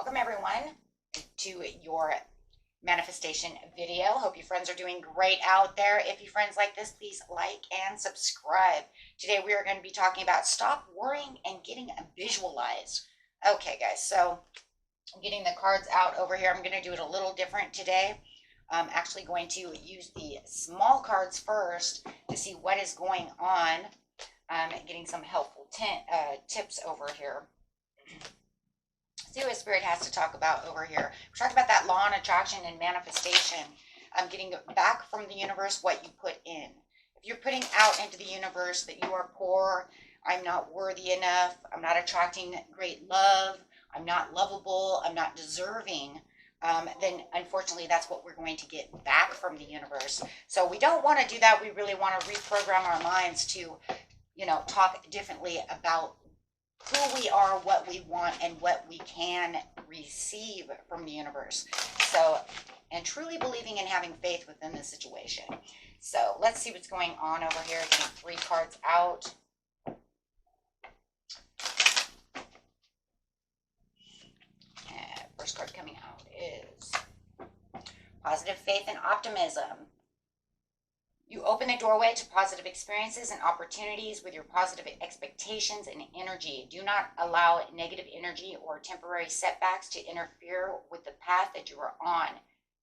Welcome everyone to your manifestation video. Hope you friends are doing great out there. If you friends like this, please like and subscribe. Today we are going to be talking about stop worrying and getting visualized. Okay guys, so I'm getting the cards out over here. I'm going to do it a little different today. I'm actually going to use the small cards first to see what is going on. Getting some helpful tips over here. See what Spirit has to talk about over here. We're talking about that law and attraction and manifestation. Getting back from the universe what you put in. If you're putting out into the universe that you are poor, I'm not worthy enough, I'm not attracting great love, I'm not lovable, I'm not deserving, then unfortunately that's what we're going to get back from the universe. So we don't want to do that. We really want to reprogram our minds to, talk differently about who we are, what we want, and what we can receive from the universe. So, and truly believing and having faith within the situation. So let's see what's going on over here. Getting 3 cards out. And first card coming out is positive faith and optimism. You open the doorway to positive experiences and opportunities with your positive expectations and energy. Do not allow negative energy or temporary setbacks to interfere with the path that you are on.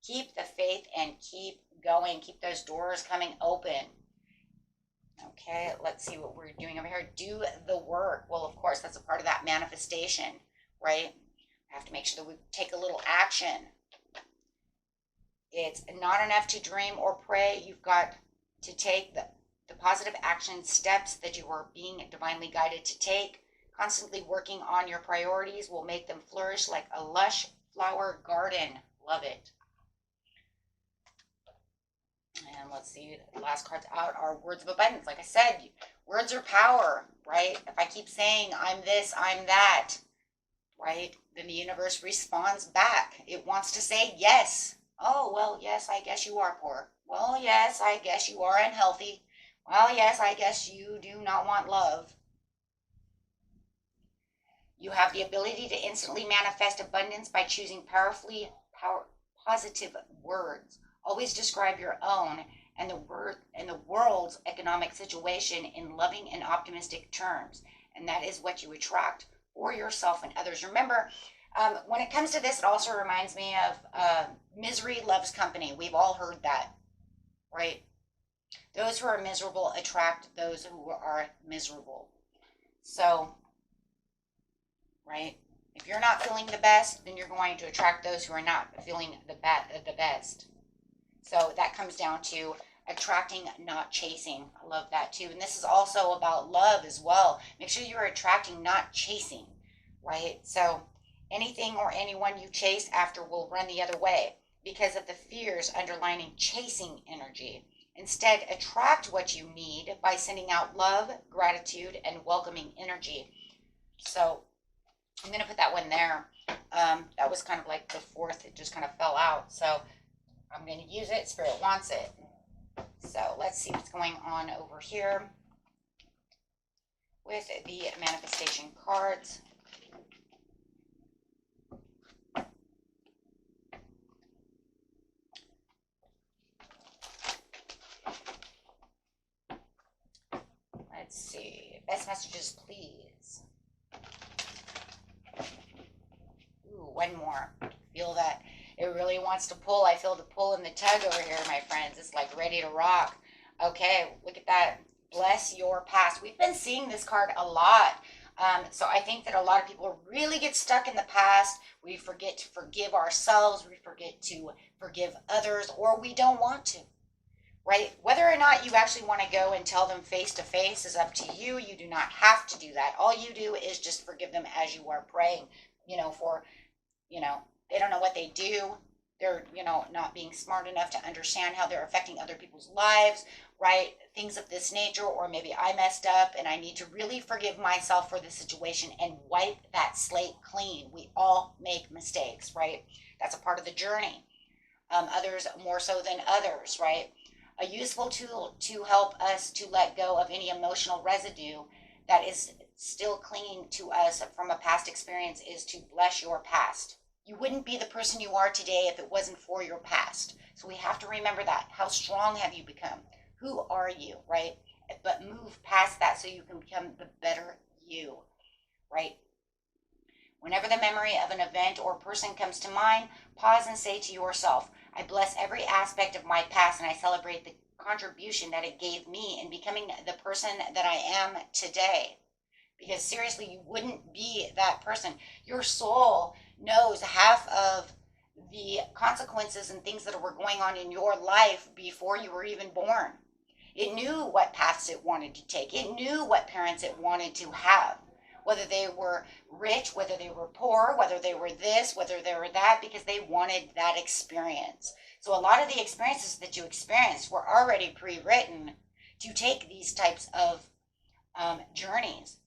Keep the faith and keep going. Keep those doors coming open. Okay, let's see what we're doing over here. Do the work. Well, of course, that's a part of that manifestation, right? We have to make sure that we take a little action. It's not enough to dream or pray. You've got to take the positive action steps that you are being divinely guided to take. Constantly working on your priorities will make them flourish like a lush flower garden. Love it. And let's see, the last cards out are words of abundance. Like I said, words are power, right? If I keep saying I'm this, I'm that, right, then the universe responds back. It wants to say yes. Oh, well, yes, I guess you are poor. Well, yes, I guess you are unhealthy. Well, yes, I guess you do not want love. You have the ability to instantly manifest abundance by choosing positive words. Always describe your own and the world's economic situation in loving and optimistic terms. And that is what you attract for yourself and others. Remember, when it comes to this, it also reminds me of misery loves company. We've all heard that, right? Those who are miserable attract those who are miserable. So, right? If you're not feeling the best, then you're going to attract those who are not feeling the best. So that comes down to attracting, not chasing. I love that too. And this is also about love as well. Make sure you're attracting, not chasing, right? So anything or anyone you chase after will run the other way because of the fears underlining chasing energy. Instead, attract what you need by sending out love, gratitude, and welcoming energy. So I'm going to put that one there. That was kind of like the fourth. It just kind of fell out. So I'm going to use it. Spirit wants it. So let's see what's going on over here with the manifestation cards. Let's see. Best messages, please. Ooh, one more. Feel that. It really wants to pull. I feel the pull and the tug over here, my friends. It's like ready to rock. Okay, look at that. Bless your past. We've been seeing this card a lot. So I think that a lot of people really get stuck in the past. We forget to forgive ourselves. We forget to forgive others, or we don't want to. Right? Whether or not you actually want to go and tell them face to face is up to you. You do not have to do that. All you do is just forgive them as you are praying, for, they don't know what they do. They're, not being smart enough to understand how they're affecting other people's lives, right? Things of this nature, or maybe I messed up and I need to really forgive myself for the situation and wipe that slate clean. We all make mistakes, right? That's a part of the journey. Others more so than others, right? A useful tool to help us to let go of any emotional residue that is still clinging to us from a past experience is to bless your past. You wouldn't be the person you are today if it wasn't for your past. So we have to remember that. How strong have you become? Who are you, right? But move past that so you can become the better you, right? Whenever the memory of an event or person comes to mind, pause and say to yourself, I bless every aspect of my past and I celebrate the contribution that it gave me in becoming the person that I am today. Because seriously, you wouldn't be that person. Your soul knows half of the consequences and things that were going on in your life before you were even born. It knew what paths it wanted to take. It knew what parents it wanted to have, whether they were rich, whether they were poor, whether they were this, whether they were that, because they wanted that experience. So a lot of the experiences that you experienced were already pre-written to take these types of journeys,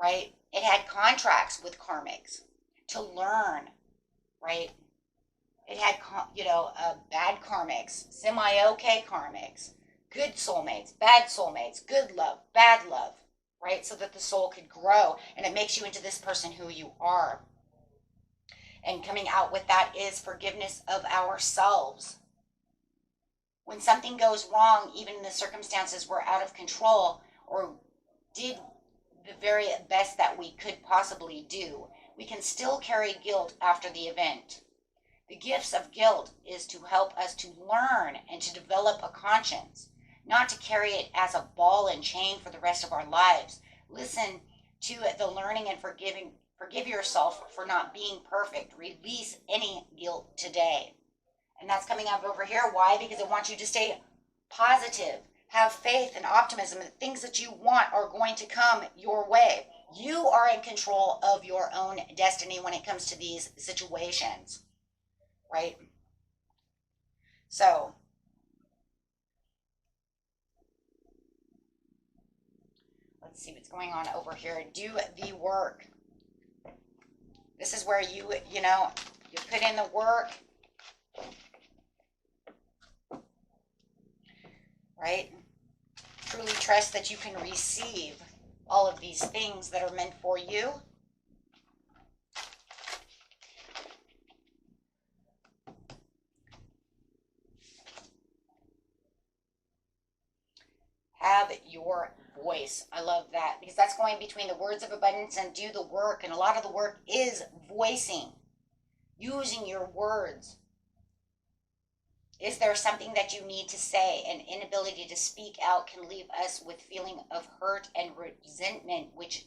right? It had contracts with karmics to learn, right? It had, bad karmics, semi-okay karmics, good soulmates, bad soulmates, good love, bad love, right? So that the soul could grow and it makes you into this person who you are. And coming out with that is forgiveness of ourselves. When something goes wrong, even the circumstances were out of control or did the very best that we could possibly do, we can still carry guilt after the event. The gifts of guilt is to help us to learn and to develop a conscience, not to carry it as a ball and chain for the rest of our lives. Listen to the learning and forgive yourself for not being perfect. Release any guilt today. And that's coming up over here. Why? Because it wants you to stay positive. Have faith and optimism. The things that you want are going to come your way. You are in control of your own destiny when it comes to these situations, right? So, let's see what's going on over here. Do the work. This is where you put in the work, right? Truly trust that you can receive all of these things that are meant for you. Have your voice. I love that because that's going between the words of abundance and do the work. And a lot of the work is voicing, using your words. Is there something that you need to say? An inability to speak out can leave us with feeling of hurt and resentment, which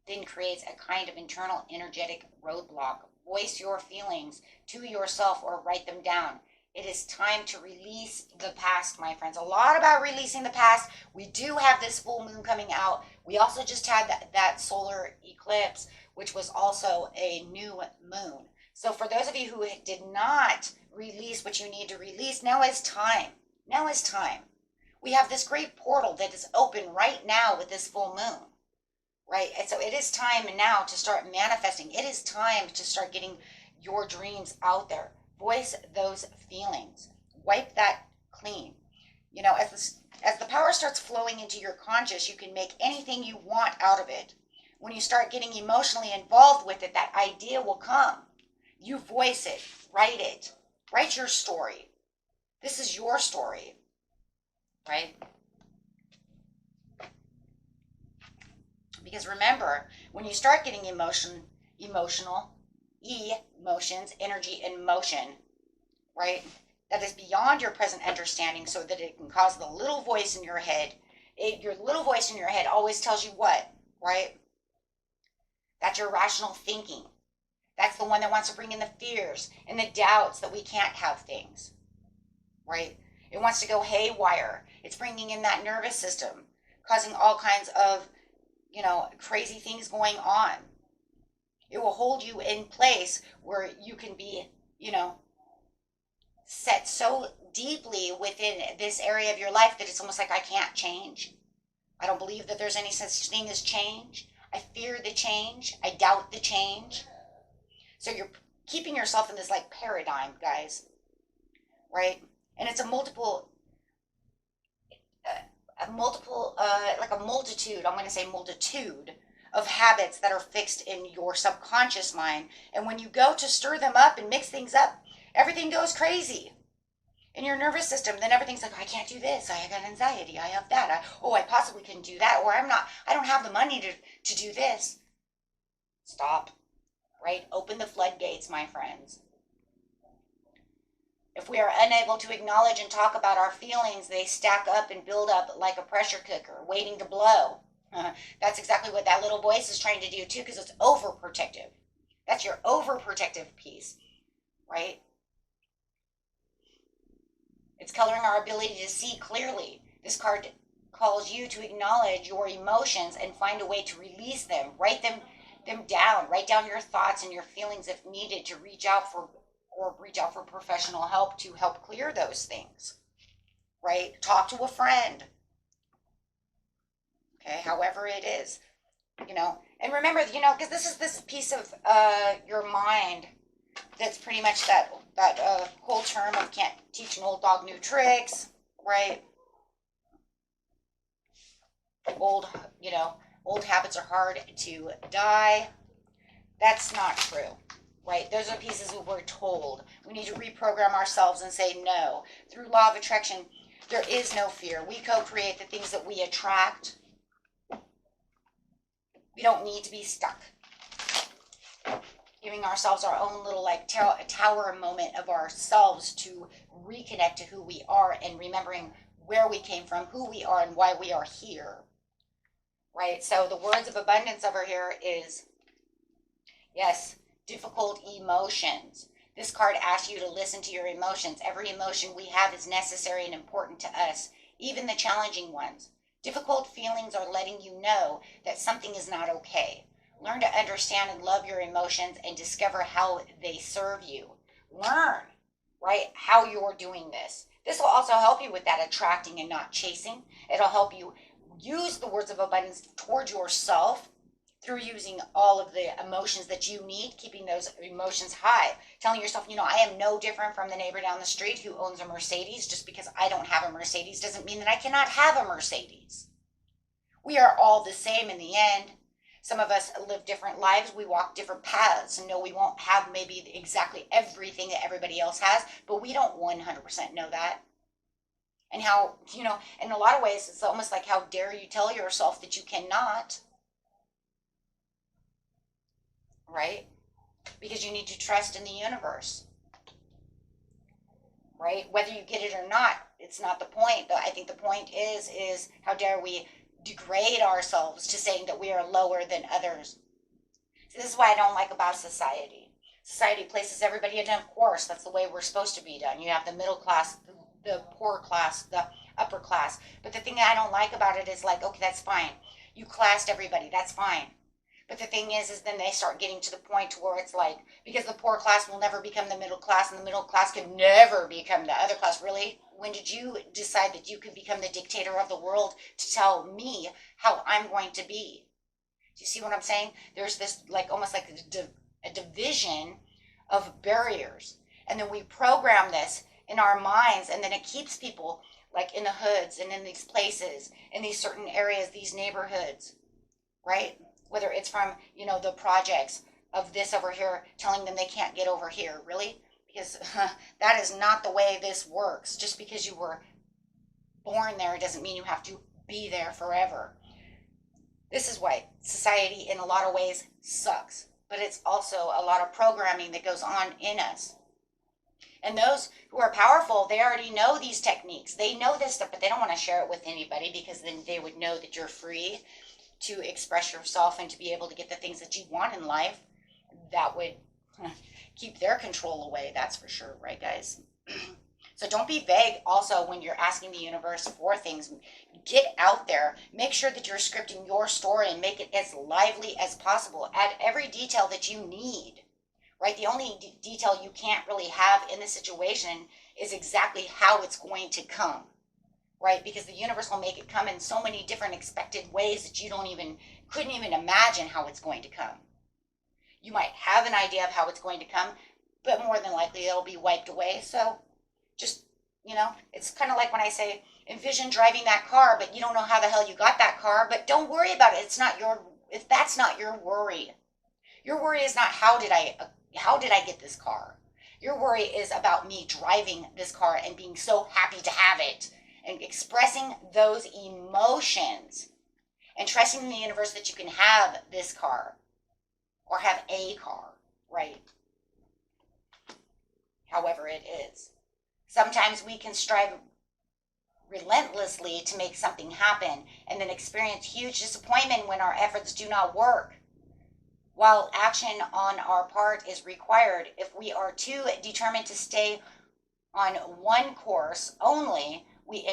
then creates a kind of internal energetic roadblock. Voice your feelings to yourself or write them down. It is time to release the past, my friends. A lot about releasing the past. We do have this full moon coming out. We also just had that solar eclipse, which was also a new moon. So for those of you who did not release what you need to release, now is time. Now is time. We have this great portal that is open right now with this full moon, right? And so it is time now to start manifesting. It is time to start getting your dreams out there. Voice those feelings. Wipe that clean. As the power starts flowing into your conscious, you can make anything you want out of it. When you start getting emotionally involved with it, that idea will come. You voice it. Write it. Write your story. This is your story, right? Because remember, when you start getting emotions, energy in motion, right? That is beyond your present understanding so that it can cause the little voice in your head. Your little voice in your head always tells you what, right? That's your rational thinking. That's the one that wants to bring in the fears and the doubts that we can't have things, right? It wants to go haywire. It's bringing in that nervous system, causing all kinds of, crazy things going on. It will hold you in place where you can be, set so deeply within this area of your life that it's almost like I can't change. I don't believe that there's any such thing as change. I fear the change. I doubt the change. So you're keeping yourself in this paradigm, guys, right? And it's a multitude. I'm going to say multitude of habits that are fixed in your subconscious mind. And when you go to stir them up and mix things up, everything goes crazy in your nervous system. Then everything's like, I can't do this. I got anxiety. I have that. I possibly couldn't do that. Or I don't have the money to do this. Stop, right? Open the floodgates, my friends. If we are unable to acknowledge and talk about our feelings, they stack up and build up like a pressure cooker waiting to blow. That's exactly what that little voice is trying to do too, because it's overprotective. That's your overprotective piece, right? It's coloring our ability to see clearly. This card calls you to acknowledge your emotions and find a way to release them. Write them down. Write down your thoughts and your feelings if needed to reach out for professional help to help clear those things, right? Talk to a friend. Okay, however it is, and remember, because this is this piece of your mind that's pretty much that whole term of can't teach an old dog new tricks, right? Old habits are hard to die. That's not true, right? Those are pieces that we're told. We need to reprogram ourselves and say no. Through law of attraction, there is no fear. We co-create the things that we attract. We don't need to be stuck. Giving ourselves our own little tower moment of ourselves to reconnect to who we are and remembering where we came from, who we are, and why we are here. Right? So the words of abundance over here is, yes, difficult emotions. This card asks you to listen to your emotions. Every emotion we have is necessary and important to us, even the challenging ones. Difficult feelings are letting you know that something is not okay. Learn to understand and love your emotions and discover how they serve you. Learn, right, how you're doing this. This will also help you with that attracting and not chasing. It'll help you use the words of abundance towards yourself through using all of the emotions that you need, keeping those emotions high. Telling yourself, I am no different from the neighbor down the street who owns a Mercedes. Just because I don't have a Mercedes doesn't mean that I cannot have a Mercedes. We are all the same in the end. Some of us live different lives. We walk different paths. And no, we won't have maybe exactly everything that everybody else has, but we don't 100% know that. And how, in a lot of ways, it's almost like, how dare you tell yourself that you cannot, right? Because you need to trust in the universe, right? Whether you get it or not, it's not the point. But I think the point is how dare we degrade ourselves to saying that we are lower than others. See, this is what I don't like about society. Society places everybody in a course. That's the way we're supposed to be done. You have the middle class, the poor class, the upper class. But the thing that I don't like about it is okay, that's fine. You classed everybody, that's fine. But the thing is then they start getting to the point where it's because the poor class will never become the middle class and the middle class can never become the other class. Really? When did you decide that you could become the dictator of the world to tell me how I'm going to be? Do you see what I'm saying? There's this almost like a division of barriers. And then we program this in our minds, and then it keeps people in the hoods and in these places, in these certain areas, these neighborhoods, right? Whether it's from, the projects of this over here, telling them they can't get over here. Really? Because that is not the way this works. Just because you were born there doesn't mean you have to be there forever. This is why society in a lot of ways sucks. But it's also a lot of programming that goes on in us. And those who are powerful, they already know these techniques. They know this stuff, but they don't want to share it with anybody, because then they would know that you're free to express yourself and to be able to get the things that you want in life. That would keep their control away, that's for sure, right, guys? So don't be vague also when you're asking the universe for things. Get out there. Make sure that you're scripting your story and make it as lively as possible. Add every detail that you need, right? The only detail you can't really have in the situation is exactly how it's going to come, right? Because the universe will make it come in so many different expected ways that you couldn't even imagine how it's going to come. You might have an idea of how it's going to come, but more than likely it'll be wiped away. So just, it's kind of like when I say, envision driving that car, but you don't know how the hell you got that car, but don't worry about it. It's not if that's not your worry. Your worry is not how did I get this car. Your worry is about me driving this car and being so happy to have it and expressing those emotions and trusting in the universe that you can have this car or have a car, right? However it is. Sometimes we can strive relentlessly to make something happen and then experience huge disappointment when our efforts do not work. While action on our part is required, if we are too determined to stay on one course only, we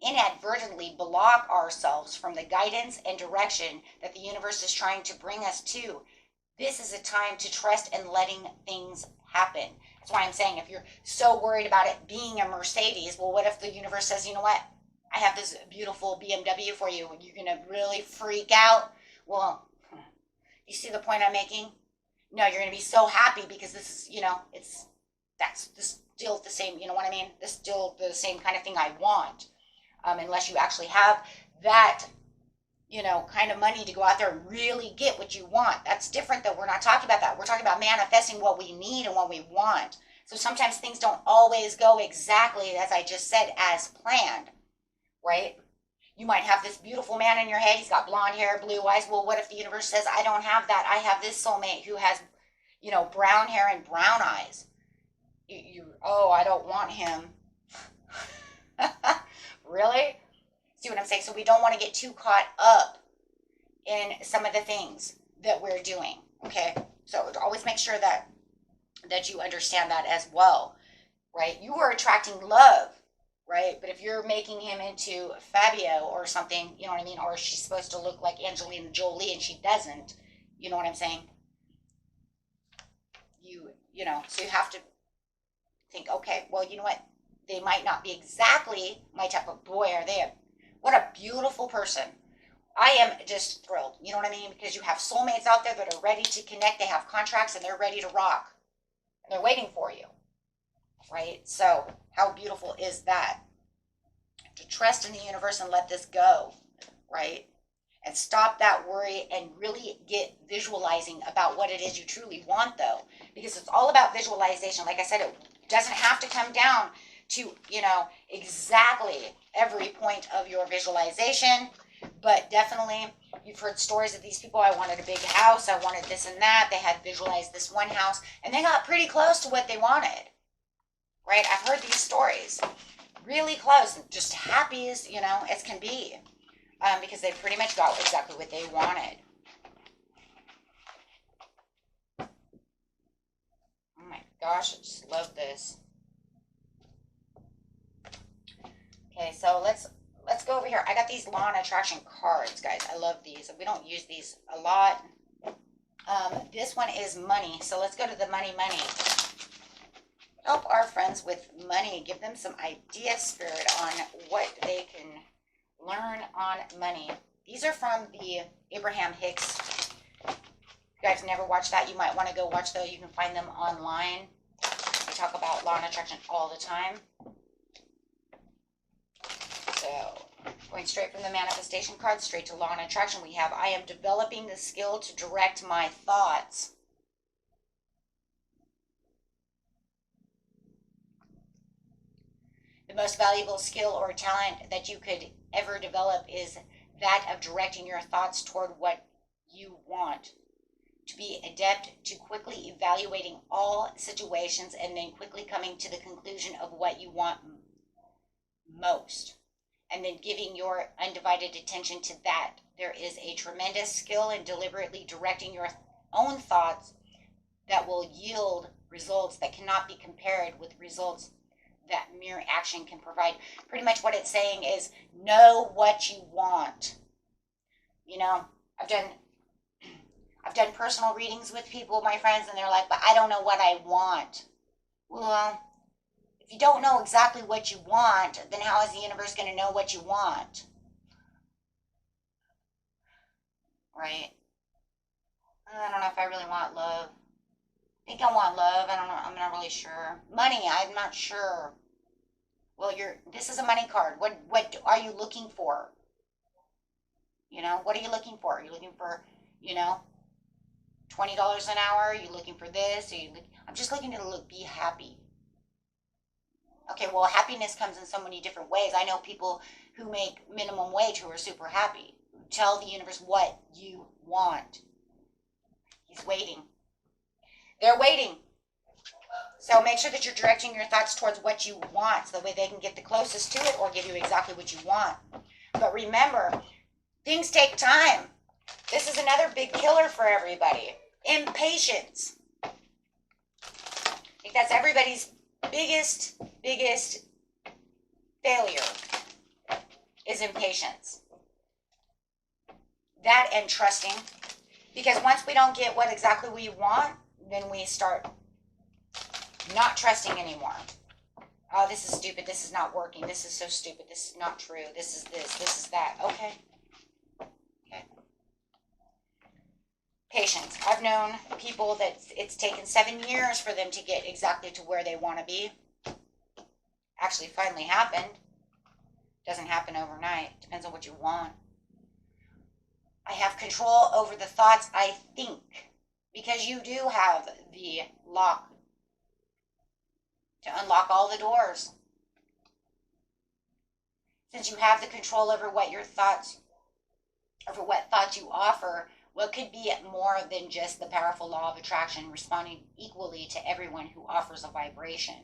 inadvertently block ourselves from the guidance and direction that the universe is trying to bring us to. This is a time to trust in letting things happen. That's why I'm saying if you're so worried about it being a Mercedes, well, what if the universe says, you know what? I have this beautiful BMW for you. You're going to really freak out. Well, you see the point I'm making? No, you're going to be so happy because this is, that's still the same, you know what I mean? This is still the same kind of thing I want. Unless you actually have that, kind of money to go out there and really get what you want. That's different though. We're not talking about that. We're talking about manifesting what we need and what we want. So sometimes things don't always go exactly, as I just said, as planned, right? You might have this beautiful man in your head. He's got blonde hair, blue eyes. Well, what if the universe says, I don't have that. I have this soulmate who has, brown hair and brown eyes. I don't want him. Really? See what I'm saying? So we don't want to get too caught up in some of the things that we're doing. Okay? So always make sure that you understand that as well, right? You are attracting love, right? But if you're making him into Fabio or something, you know what I mean? Or she's supposed to look like Angelina Jolie and she doesn't, you know what I'm saying? So you have to think, okay, well, you know what? They might not be exactly my type of boy, are they? What a beautiful person. I am just thrilled. You know what I mean? Because you have soulmates out there that are ready to connect. They have contracts and they're ready to rock. And they're waiting for you. Right? So how beautiful is that? To trust in the universe and let this go. Right? And stop that worry and really get visualizing about what it is you truly want, though. Because it's all about visualization. Like I said, it doesn't have to come down to, exactly every point of your visualization. But definitely, you've heard stories of these people. I wanted a big house. I wanted this and that. They had visualized this one house. And they got pretty close to what they wanted. Right? I've heard these stories. Really close. Just happy as, as can be. Because they pretty much got exactly what they wanted. Oh my gosh, I just love this. Okay, so let's go over here. I got these law and attraction cards, guys. I love these. We don't use these a lot. This one is money. So let's go to the money. Help our friends with money. Give them some idea, Spirit, on what they can learn on money. These are from the Abraham Hicks. If you guys never watched that, you might want to go watch those. You can find them online. We talk about law and attraction all the time. So, going straight from the manifestation card, straight to law and attraction, we have, I am developing the skill to direct my thoughts. The most valuable skill or talent that you could ever develop is that of directing your thoughts toward what you want. To be adept to quickly evaluating all situations and then quickly coming to the conclusion of what you want most. And then giving your undivided attention to that. There is a tremendous skill in deliberately directing your own thoughts that will yield results that cannot be compared with results that mere action can provide. Pretty much what it's saying is know what you want. I've done personal readings with people, my friends, and they're like, but I don't know what I want. Well, if you don't know exactly what you want, then how is the universe going to know what you want? Right? I don't know if I really want love. I think I want love. I don't know. I'm not really sure. Money, I'm not sure. Well, this is a money card. What are you looking for? What are you looking for? Are you looking for You know, $20 an hour. Are you looking for this? I'm just looking to be happy. Okay, well, happiness comes in so many different ways. I know people who make minimum wage who are super happy. Tell the universe what you want. He's waiting. They're waiting. So make sure that you're directing your thoughts towards what you want so that way they can get the closest to it or give you exactly what you want. But remember, things take time. This is another big killer for everybody. Impatience. I think that's everybody's biggest failure is impatience. That and trusting. Because once we don't get what exactly we want, then we start not trusting anymore. Oh, this is stupid. This is not working. This is so stupid. This is not true. This is this. This is that. Okay. Patience. I've known people that it's taken 7 years for them to get exactly to where they want to be. Actually, finally happened. Doesn't happen overnight. Depends on what you want. I have control over the thoughts I think, because you do have the lock to unlock all the doors. Since you have the control over what your thoughts, over what thoughts you offer, what could be more than just the powerful law of attraction responding equally to everyone who offers a vibration.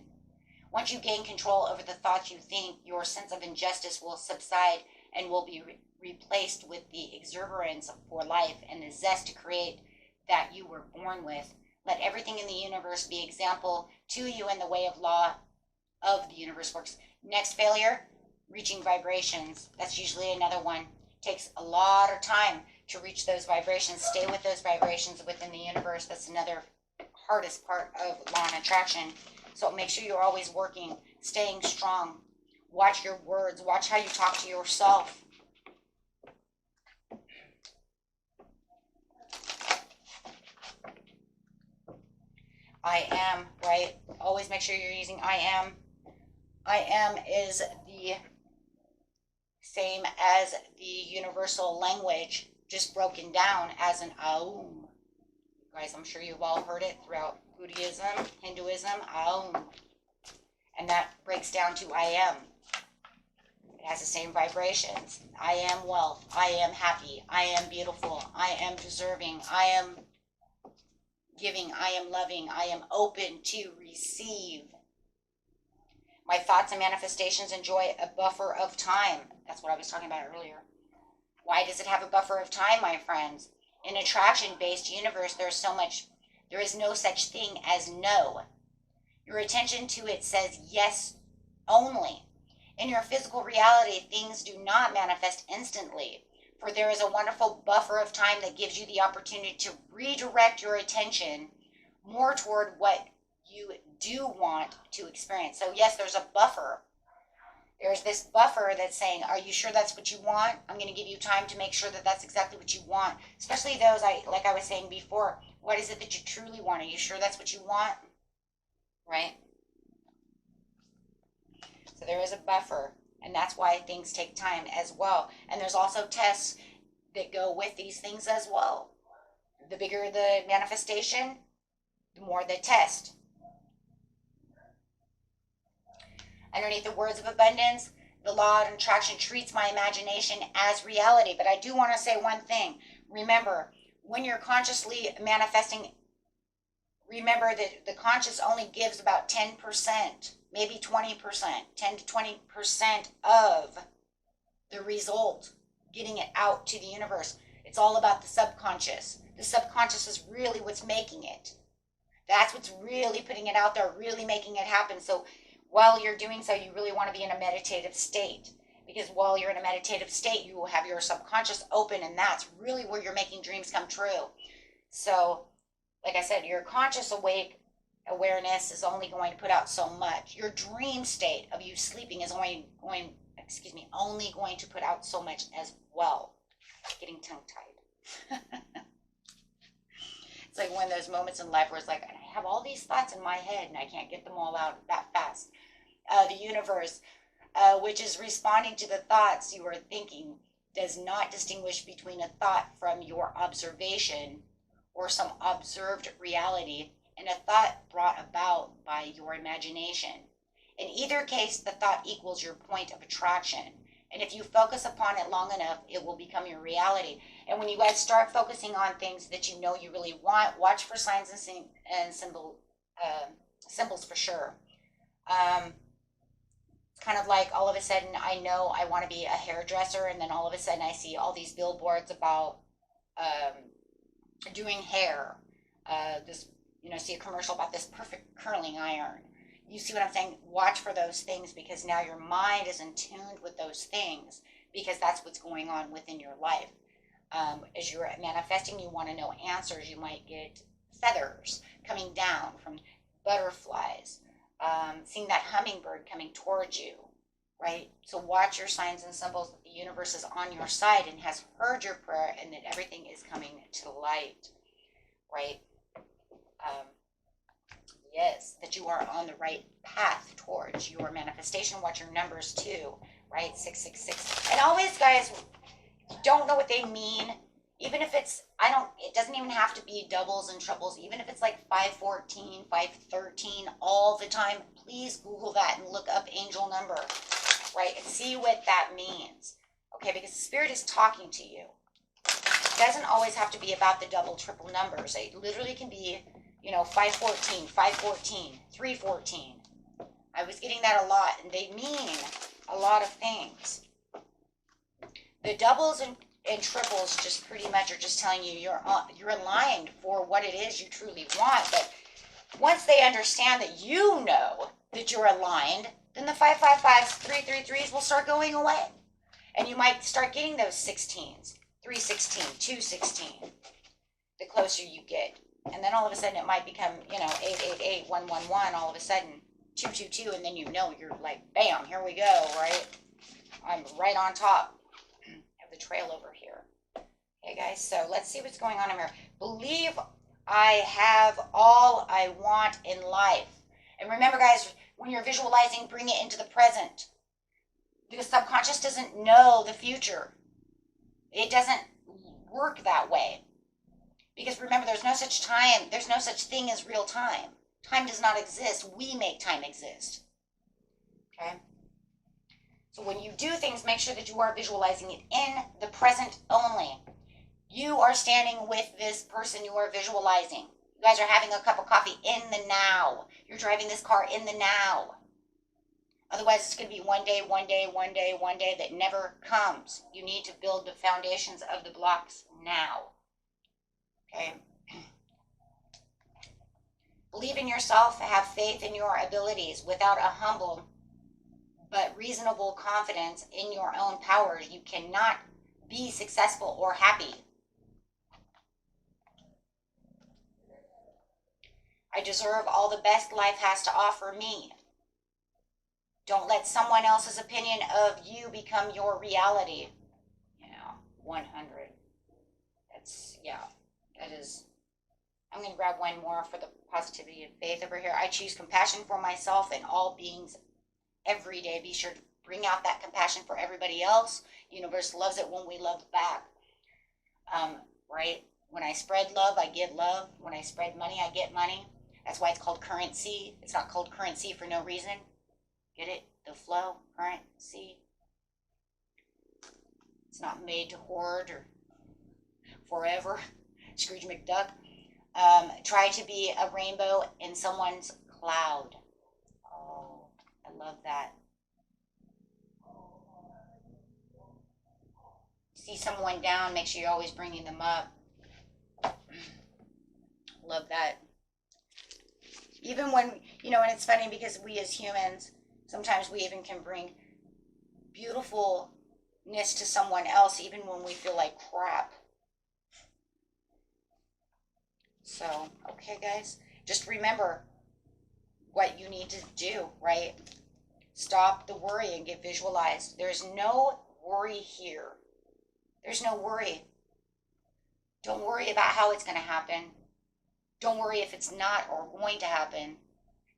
Once you gain control over the thoughts you think, your sense of injustice will subside and will be replaced with the exuberance for life and the zest to create that you were born with. Let everything in the universe be example to you in the way of law of the universe works. Next failure, reaching vibrations. That's usually another one. Takes a lot of time to reach those vibrations. Stay with those vibrations within the universe. That's another hardest part of law and attraction. So make sure you're always working, staying strong. Watch your words. Watch how you talk to yourself. I am, right? Always make sure you're using I am. I am is the same as the universal language, just broken down as an Aum. Guys, I'm sure you've all heard it throughout Buddhism, Hinduism, Aum. And that breaks down to I am. It has the same vibrations. I am wealth. I am happy. I am beautiful. I am deserving. I am giving. I am loving. I am open to receive. My thoughts and manifestations enjoy a buffer of time. That's what I was talking about earlier. Why does it have a buffer of time, my friends? In an attraction-based universe, there is no such thing as no. Your attention to it says yes only. In your physical reality, things do not manifest instantly, for there is a wonderful buffer of time that gives you the opportunity to redirect your attention more toward what you do want to experience. So yes, there's a buffer. There's this buffer that's saying, are you sure that's what you want? I'm going to give you time to make sure that that's exactly what you want. Especially those, like I was saying before, what is it that you truly want? Are you sure that's what you want? Right? So there is a buffer, and that's why things take time as well. And there's also tests that go with these things as well. The bigger the manifestation, the more the test. Underneath the words of abundance, the law of attraction treats my imagination as reality. But I do want to say one thing. Remember, when you're consciously manifesting, remember that the conscious only gives about 10%, maybe 20%, 10 to 20% of the result, getting it out to the universe. It's all about the subconscious. The subconscious is really what's making it. That's what's really putting it out there, really making it happen. So while you're doing so, you really want to be in a meditative state, because while you're in a meditative state, you will have your subconscious open, and that's really where you're making dreams come true. So, like I said, your conscious awake awareness is only going to put out so much. Your dream state of you sleeping is only going to put out so much as well. Getting tongue-tied. It's like one of those moments in life where it's like, I have all these thoughts in my head and I can't get them all out that fast. The universe, which is responding to the thoughts you are thinking, does not distinguish between a thought from your observation or some observed reality and a thought brought about by your imagination. In either case, the thought equals your point of attraction. And if you focus upon it long enough, it will become your reality. And when you guys start focusing on things that you know you really want, watch for signs and symbols for sure. It's kind of like all of a sudden I know I want to be a hairdresser, and then all of a sudden I see all these billboards about doing hair. See a commercial about this perfect curling iron. You see what I'm saying? Watch for those things, because now your mind is in tune with those things, because that's what's going on within your life. As you're manifesting, you want to know answers. You might get feathers coming down from butterflies, seeing that hummingbird coming towards you, right? So watch your signs and symbols that the universe is on your side and has heard your prayer, and that everything is coming to light, right? Yes, that you are on the right path towards your manifestation. Watch your numbers too, right? 666. And always, guys, don't know what they mean. Even if it's, it doesn't even have to be doubles and triples. Even if it's like 514, 513 all the time, please Google that and look up angel number, right? And see what that means, okay? Because the spirit is talking to you. It doesn't always have to be about the double, triple numbers. It literally can be, 514, 514, 314. I was getting that a lot, and they mean a lot of things. The doubles and triples just pretty much are just telling you you're aligned for what it is you truly want. But once they understand that you know that you're aligned, then the 555s, 333s will start going away. And you might start getting those 16s, 316, 216, the closer you get. And then all of a sudden it might become, 888, 111, all of a sudden 222, and then you're like, bam, here we go, right? I'm right on top of the trail over here. Okay, guys, so let's see what's going on in here. Believe I have all I want in life. And remember, guys, when you're visualizing, bring it into the present. Because subconscious doesn't know the future. It doesn't work that way. Because remember, there's no such thing as real time. Time does not exist. We make time exist. Okay? So when you do things, make sure that you are visualizing it in the present only. You are standing with this person you are visualizing. You guys are having a cup of coffee in the now. You're driving this car in the now. Otherwise, it's going to be one day that never comes. You need to build the foundations of the blocks now. Okay? Believe in yourself, have faith in your abilities. Without a humble but reasonable confidence in your own powers, you cannot be successful or happy. I deserve all the best life has to offer me. Don't let someone else's opinion of you become your reality. 100. That is. I'm going to grab one more for the positivity and faith over here. I choose compassion for myself and all beings every day. Be sure to bring out that compassion for everybody else. The universe loves it when we love back. Right? When I spread love, I get love. When I spread money, I get money. That's why it's called currency. It's not called currency for no reason. Get it? The flow, currency. It's not made to hoard or forever. Scrooge McDuck. Try to be a rainbow in someone's cloud. Oh, I love that. See someone down, make sure you're always bringing them up. Love that. Even when, and it's funny because we as humans, sometimes we even can bring beautifulness to someone else, even when we feel like crap. So, okay, guys, just remember what you need to do, right? Stop the worry and get visualized. There's no worry here. There's no worry. Don't worry about how it's going to happen. Don't worry if it's not or going to happen.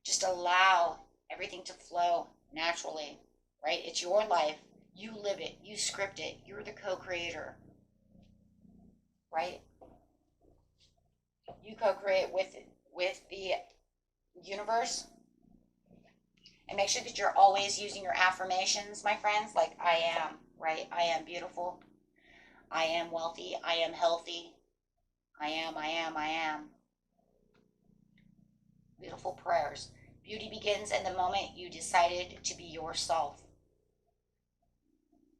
Just allow everything to flow naturally, right? It's your life. You live it. You script it. You're the co-creator. Right? You co-create with the universe. And make sure that you're always using your affirmations, my friends, like I am, right? I am beautiful. I am wealthy. I am healthy. I am, I am, I am. Beautiful prayers. Beauty begins in the moment you decided to be yourself.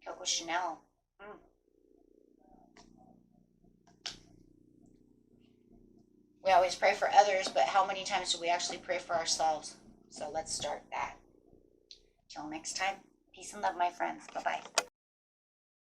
Coco Chanel. We always pray for others, but how many times do we actually pray for ourselves? So let's start that. Till next time, peace and love, my friends. Bye-bye.